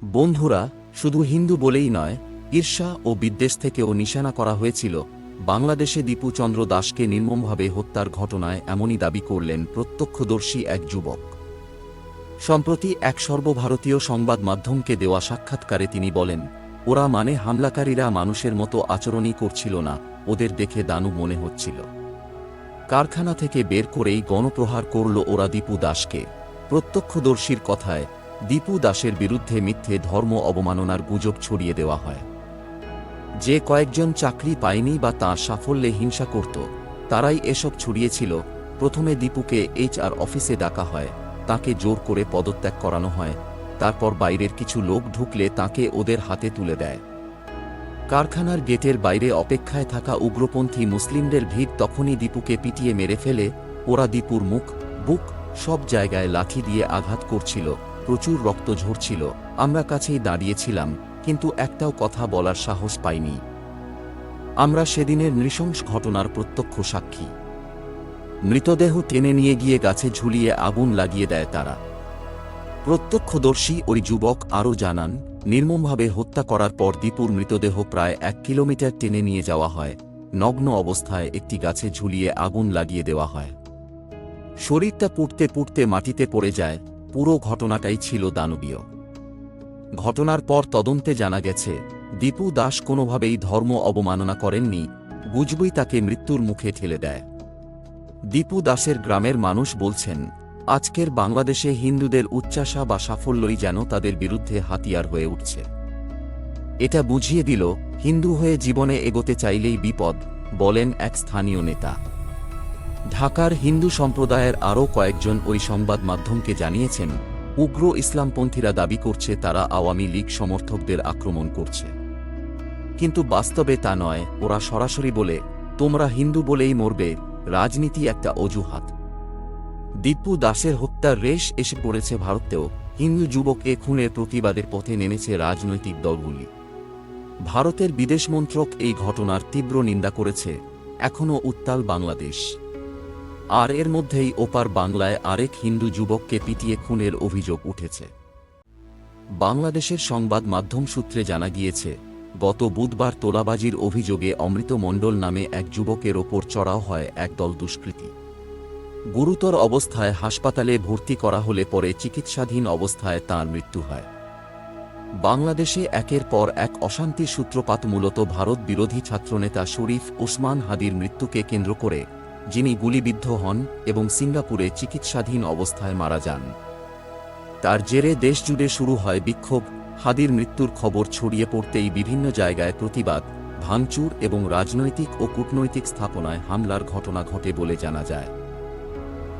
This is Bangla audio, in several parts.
বন্ধুরা, শুধু হিন্দু বলেই নয়, ঈর্ষা ও বিদ্বেষ থেকেও নিশানা করা হয়েছিল। বাংলাদেশে দীপু চন্দ্র দাসকে নির্মমভাবে হত্যার ঘটনায় এমনই দাবি করলেন প্রত্যক্ষদর্শী এক যুবক। সম্প্রতি এক সর্বভারতীয় সংবাদ মাধ্যমকে দেওয়া সাক্ষাৎকারে তিনি বলেন, ওরা মানে হামলাকারীরা মানুষের মতো আচরণই করছিল না, ওদের দেখে দানব মনে হচ্ছিল। কারখানা থেকে বের করেই গণপ্রহার করল ওরা দীপু দাসকে। প্রত্যক্ষদর্শীর কথায়, দীপু দাসের বিরুদ্ধে মিথ্যে ধর্ম অবমাননার গুজব ছড়িয়ে দেওয়া হয়। যে কয়েকজন চাকরি পায়নি বা তাঁর সাফল্যে হিংসা করত, তারাই এসব ছড়িয়েছিল। প্রথমে দীপুকে HR অফিসে ডাকা হয়, তাকে জোর করে পদত্যাগ করানো হয়। তারপর বাইরের কিছু লোক ঢুকলে তাকে ওদের হাতে তুলে দেয়। কারখানার গেটের বাইরে অপেক্ষায় থাকা উগ্রপন্থী মুসলিমদের ভিড় তখনই দীপুকে পিটিয়ে মেরে ফেলে। ওরা দীপুর মুখ, বুক, সব জায়গায় লাঠি দিয়ে আঘাত করছিল। প্রচুর রক্ত ঝরছিল। আমরা কাছেই দাঁড়িয়েছিলাম, কিন্তু একটাও কথা বলার সাহস পাইনি। আমরা সেদিনের নৃশংস ঘটনার প্রত্যক্ষ সাক্ষী। মৃতদেহ টেনে নিয়ে গিয়ে গাছে ঝুলিয়ে আগুন লাগিয়ে দেয় তারা। প্রত্যক্ষদর্শী ওই যুবক আরও জানান, নির্মমভাবে হত্যা করার পর দীপুর মৃতদেহ প্রায় 1 কিলোমিটার টেনে নিয়ে যাওয়া হয়। নগ্ন অবস্থায় একটি গাছে ঝুলিয়ে আগুন লাগিয়ে দেওয়া হয়। শরীরটা পুড়তে পুড়তে মাটিতে পড়ে যায়। পুরো ঘটনাটাই ছিল দানবীয়। ঘটনার পর তদন্তে জানা গেছে, দীপু দাস কোনোভাবেই ধর্ম অবমাননা করেননি, গুজবই তাকে মৃত্যুর মুখে ঠেলে দেয়। দীপু দাসের গ্রামের মানুষ বলছেন, আজকের বাংলাদেশে হিন্দুদের উচ্চাসা বা সাফল্যই যেন তাদের বিরুদ্ধে হাতিয়ার হয়ে উঠছে। এটা বুঝিয়ে দিল, হিন্দু হয়ে জীবনে এগোতে চাইলেই বিপদ, বলেন এক স্থানীয় নেতা। ঢাকার হিন্দু সম্প্রদায়ের আরও কয়েকজন ওই সংবাদ মাধ্যমকে জানিয়েছেন, উগ্র ইসলামপন্থীরা দাবি করছে তারা আওয়ামী লীগ সমর্থকদের আক্রমণ করছে। কিন্তু বাস্তবে তা নয়। ওরা সরাসরি বলে, তোমরা হিন্দু বলেই মরবে, রাজনীতি একটা অজুহাত। দীপু দাসের হত্যার রেশ এসে পড়েছে ভারতেও। হিন্দু যুবককে খুনের প্রতিবাদের পথে নেমেছে রাজনৈতিক দলগুলি। ভারতের বিদেশ মন্ত্রক এই ঘটনার তীব্র নিন্দা করেছে। এখনও উত্তাল বাংলাদেশ। আর এর মধ্যেই ওপার বাংলায় আরেক হিন্দু যুবককে পিটিয়ে খুনের অভিযোগ উঠেছে। বাংলাদেশের সংবাদ মাধ্যম সূত্রে জানা গিয়েছে, গত বুধবার তোলাবাজির অভিযোগে অমৃত মণ্ডল নামে এক যুবকের ওপর চড়াও হয় একদল দুষ্কৃতী। গুরুতর অবস্থায় হাসপাতালে ভর্তি করা হলে পরে চিকিৎসাধীন অবস্থায় তাঁর মৃত্যু হয়। বাংলাদেশে একের পর এক অশান্তির সূত্রপাত মূলত ভারত বিরোধী ছাত্রনেতা শরীফ ওসমান হাদির মৃত্যুকে কেন্দ্র করে, যিনি গুলিবিদ্ধ হন এবং সিঙ্গাপুরে চিকিৎসাধীন অবস্থায় মারা যান। তার জেরে দেশজুড়ে শুরু হয় বিক্ষোভ। হাদির মৃত্যুর খবর ছড়িয়ে পড়তেই বিভিন্ন জায়গায় প্রতিবাদ, ভাঙচুর এবং রাজনৈতিক ও কূটনৈতিক স্থাপনায় হামলার ঘটনা ঘটে বলে জানা যায়।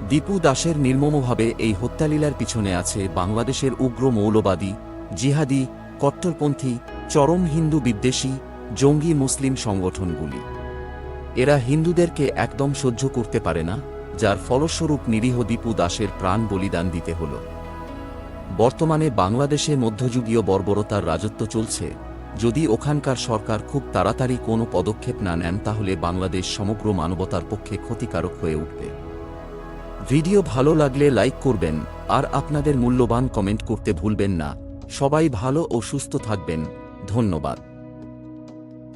দীপু দাসের নির্মমভাবে এই হত্যালীলার পিছনে আছে বাংলাদেশের উগ্র মৌলবাদী, জিহাদি, কট্টরপন্থী, চরম হিন্দু বিদ্বেষী, জঙ্গি মুসলিম সংগঠনগুলি। এরা হিন্দুদেরকে একদম সহ্য করতে পারে না, যার ফলস্বরূপ নিরীহ দীপু দাসের প্রাণ বলিদান দিতে হল। বর্তমানে বাংলাদেশে মধ্যযুগীয় বর্বরতার রাজত্ব চলছে। যদি ওখানকার সরকার খুব তাড়াতাড়ি কোনো পদক্ষেপ না নেন, তাহলে বাংলাদেশ সমগ্র মানবতার পক্ষে ক্ষতিকারক হয়ে উঠবে। ভিডিও ভালো লাগলে লাইক করবেন, আর আপনাদের মূল্যবান কমেন্ট করতে ভুলবেন না। সবাই ভালো ও সুস্থ থাকবেন। ধন্যবাদ।